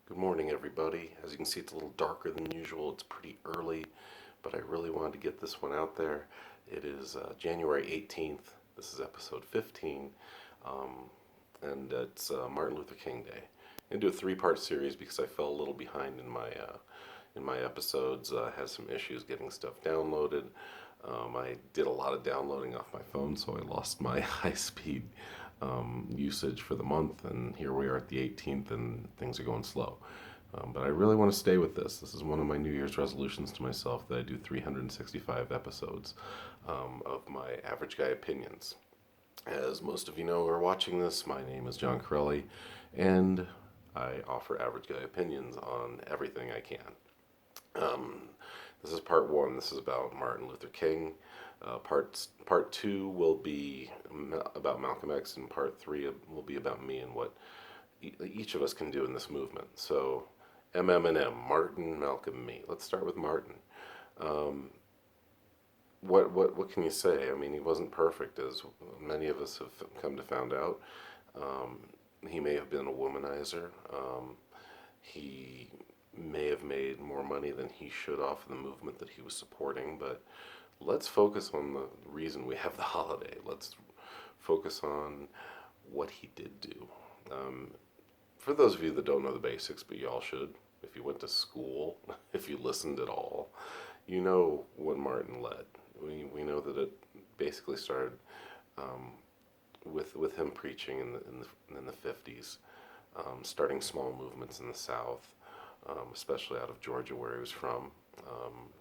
Good morning, everybody. As you can see, it's a little darker than usual. It's pretty early, but I really wanted to get this one out there. It is January 18th. This is episode 15, um, and it's Martin Luther King Day. I'm gonna do a three-part series because I fell a little behind in my episodes. Had some issues getting stuff downloaded. I did a lot of downloading off my phone, so I lost my high-speed usage for the month, and here we are at the 18th, and things are going slow. But I really want to stay with this. This is one of my New Year's resolutions to myself that I do 365 episodes of my Average Guy Opinions. As most of you know who are watching this, my name is John Corelli, and I offer Average Guy Opinions on everything I can. Um, this is part one. This is about Martin Luther King. Part two will be about Malcolm X, and part three will be about me and what each of us can do in this movement. So, M, Martin, Malcolm, me. Let's start with Martin. Um, what can you say? I mean, he wasn't perfect, as many of us have come to find out. Um, he may have been a womanizer. He may have made more money than he should off of the movement that he was supporting, but let's focus on the reason we have the holiday. Let's focus on what he did do. Um, for those of you that don't know the basics, but you all should, if you went to school, if you listened at all, you know what Martin led. We know that it basically started um, with him preaching in the 50s, starting small movements in the South, especially out of Georgia where he was from.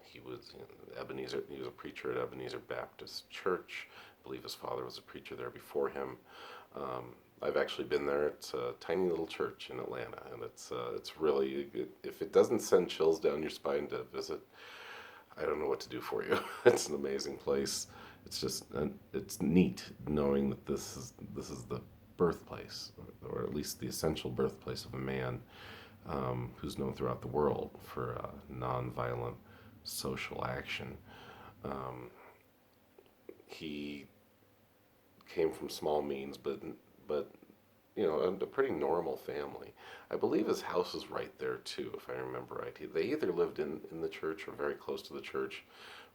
He was Ebenezer. He was a preacher at Ebenezer Baptist Church. I believe his father was a preacher there before him. Um, I've actually been there. It's a tiny little church in Atlanta, and it's really if it doesn't send chills down your spine to visit, I don't know what to do for you. It's an amazing place. It's just it's neat knowing that this is the birthplace, or at least the essential birthplace of a man who's known throughout the world for nonviolent social action. Um, he came from small means, but a pretty normal family. I believe his house is right there too, if I remember right. They either lived in the church or very close to the church.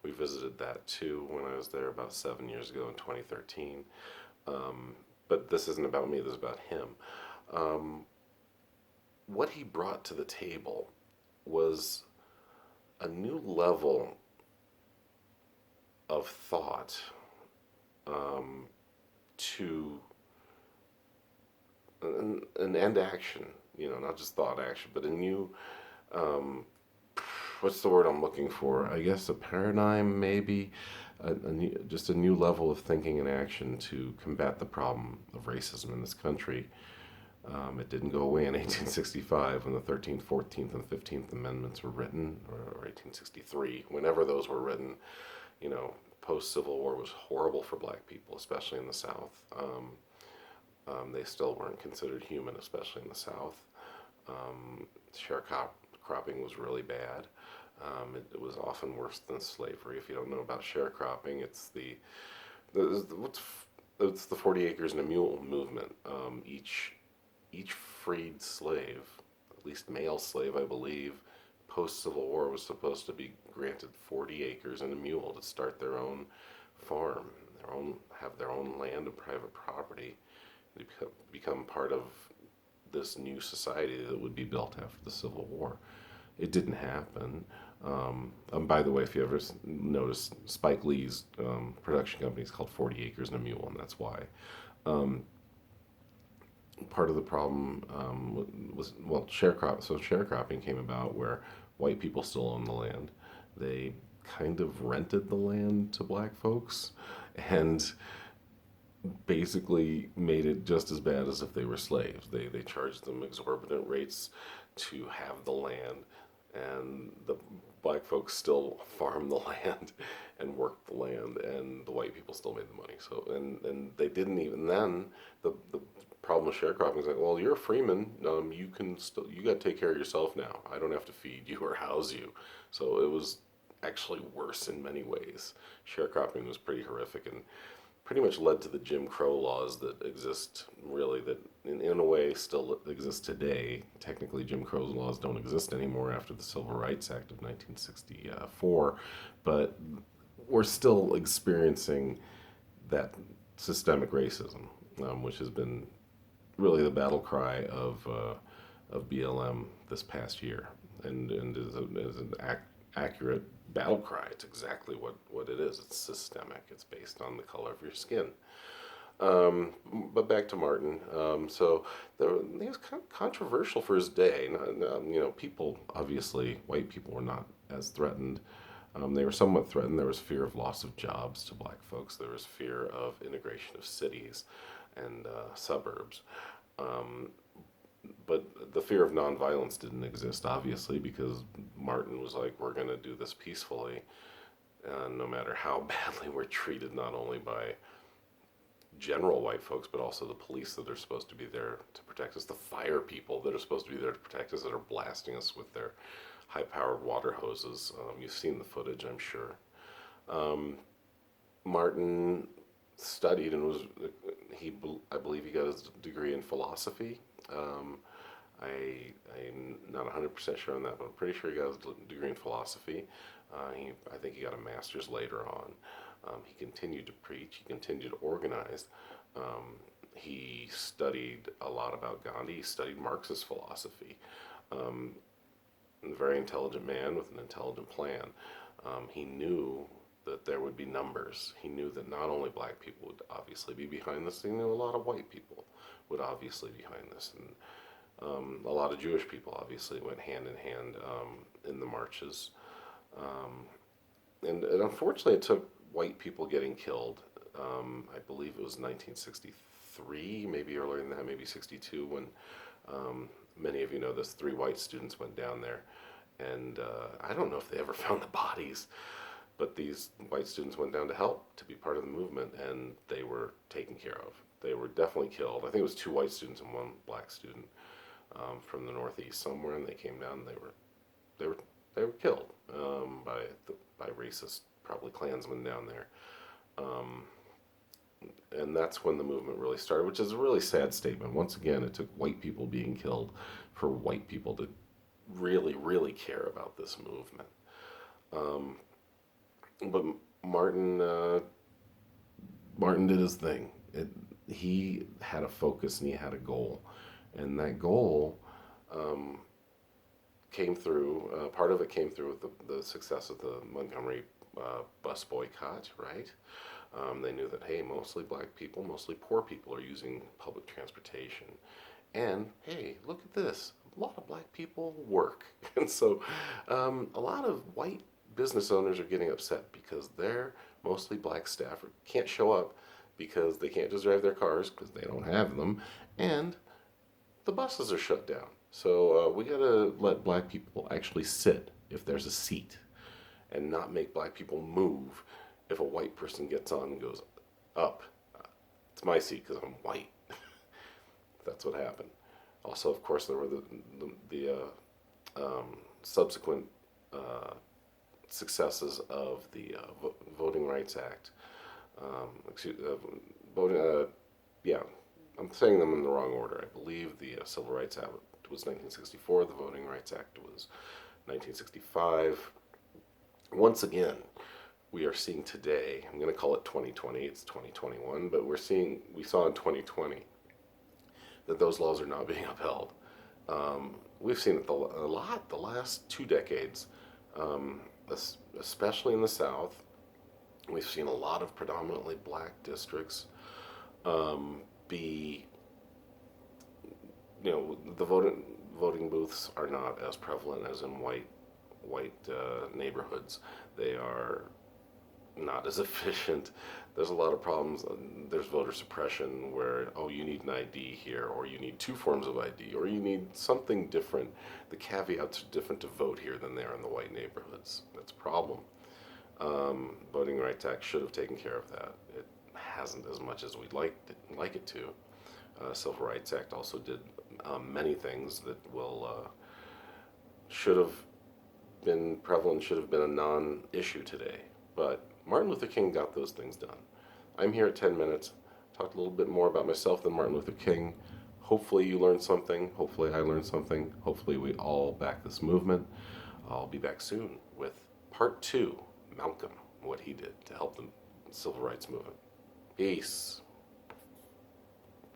We visited that too when I was there about 7 years ago in 2013. Um, but this isn't about me. This is about him. Um, what he brought to the table was a new level of thought um, to an end action, not just thought action, but a new, um, what's the word I'm looking for? I guess a paradigm, maybe, just a new level of thinking and action to combat the problem of racism in this country. It didn't go away in 1865 when the 13th, 14th, and 15th Amendments were written, or 1863, whenever those were written. Post Civil War was horrible for black people, especially in the South. They still weren't considered human, especially in the South. Sharecropping was really bad. It was often worse than slavery. If you don't know about sharecropping, it's the 40 acres and a mule movement. Each freed slave, at least male slave, I believe, post Civil War was supposed to be granted 40 acres and a mule to start their own farm, have their own land and private property. They become part of this new society that would be built after the Civil War. It didn't happen. By the way, if you ever notice, Spike Lee's production company is called 40 Acres and a Mule, and that's why. Um, Part of the problem was, well, sharecropping came about where white people still own the land. They kind of rented the land to black folks, and basically made it just as bad as if they were slaves. They charged them exorbitant rates to have the land, and the black folks still farmed the land and worked the land, and the white people still made the money. So and they didn't even then. The problem with sharecropping is like, well, you're a freeman. You got to take care of yourself now. I don't have to feed you or house you. So it was actually worse in many ways. Sharecropping was pretty horrific, and pretty much led to the Jim Crow laws that exist, really, that in a way still exist today. Technically, Jim Crow's laws don't exist anymore after the Civil Rights Act of 1964, but we're still experiencing that systemic racism, which has been really the battle cry of BLM this past year, and is an accurate battle cry. It's exactly what it is. It's systemic. It's based on the color of your skin. But back to Martin. He was kind of controversial for his day. People, obviously, white people were not as threatened. They were somewhat threatened. There was fear of loss of jobs to black folks. There was fear of integration of cities and suburbs. Um, but the fear of nonviolence didn't exist, obviously, because Martin was like, we're going to do this peacefully, no matter how badly we're treated, not only by general white folks, but also the police that are supposed to be there to protect us, the fire people that are supposed to be there to protect us, that are blasting us with their high-powered water hoses. You've seen the footage, I'm sure. Um, Martin studied and I believe he got his degree in philosophy. Um, I'm not 100% sure on that, but I'm pretty sure he got his degree in philosophy. I think he got a master's later on. He continued to preach. He continued to organize. He studied a lot about Gandhi. He studied Marxist philosophy. Um, a very intelligent man with an intelligent plan. He knew that there would be numbers. He knew that not only black people would obviously be behind this, he knew a lot of white people would obviously be behind this. And a lot of Jewish people obviously went hand in hand in the marches. Um, and unfortunately, it took white people getting killed. I believe it was 1963, maybe earlier than that, maybe 62, when many of you know this, 3 white students went down there. And I don't know if they ever found the bodies, but these white students went down to help, to be part of the movement, and they were taken care of. They were definitely killed. I think it was 2 white students and 1 black student from the Northeast somewhere, and they came down and they were killed by racist, probably Klansmen down there. Um, and that's when the movement really started, which is a really sad statement. Once again, it took white people being killed for white people to really, really care about this movement. Um, but Martin, Martin did his thing. He had a focus and he had a goal, and that goal um, came through. Part of it came through with the success of the Montgomery bus boycott, right? They knew that, hey, mostly black people, mostly poor people are using public transportation. And hey, look at this. A lot of black people work. And so a lot of white business owners are getting upset because their mostly black staff can't show up because they can't just drive their cars because they don't have them. And the buses are shut down. So we got to let black people actually sit if there's a seat and not make black people move if a white person gets on and goes up. It's my seat because I'm white. That's what happened. Also, of course, there were the subsequent successes of the Voting Rights Act. Voting, yeah, I'm saying them in the wrong order. I believe the Civil Rights Act was 1964. The Voting Rights Act was 1965. Once again, we are seeing today, I'm going to call it 2020, it's 2021, but we saw in 2020 that those laws are not being upheld. We've seen it a lot the last 2 decades, especially in the South. We've seen a lot of predominantly black districts be, the voting booths are not as prevalent as in white neighborhoods. They are not as efficient. There's a lot of problems. There's voter suppression where, oh, you need an ID here, or you need 2 forms of ID, or you need something different. The caveats are different to vote here than they are in the white neighborhoods. That's a problem. Voting Rights Act should have taken care of that. It hasn't as much as we'd like it to. Civil Rights Act also did many things that should have been prevalent, should have been a non-issue today. But Martin Luther King got those things done. I'm here at 10 minutes. Talked a little bit more about myself than Martin Luther King. Hopefully you learned something. Hopefully I learned something. Hopefully we all back this movement. I'll be back soon with part 2, Malcolm, what he did to help the civil rights movement. Peace.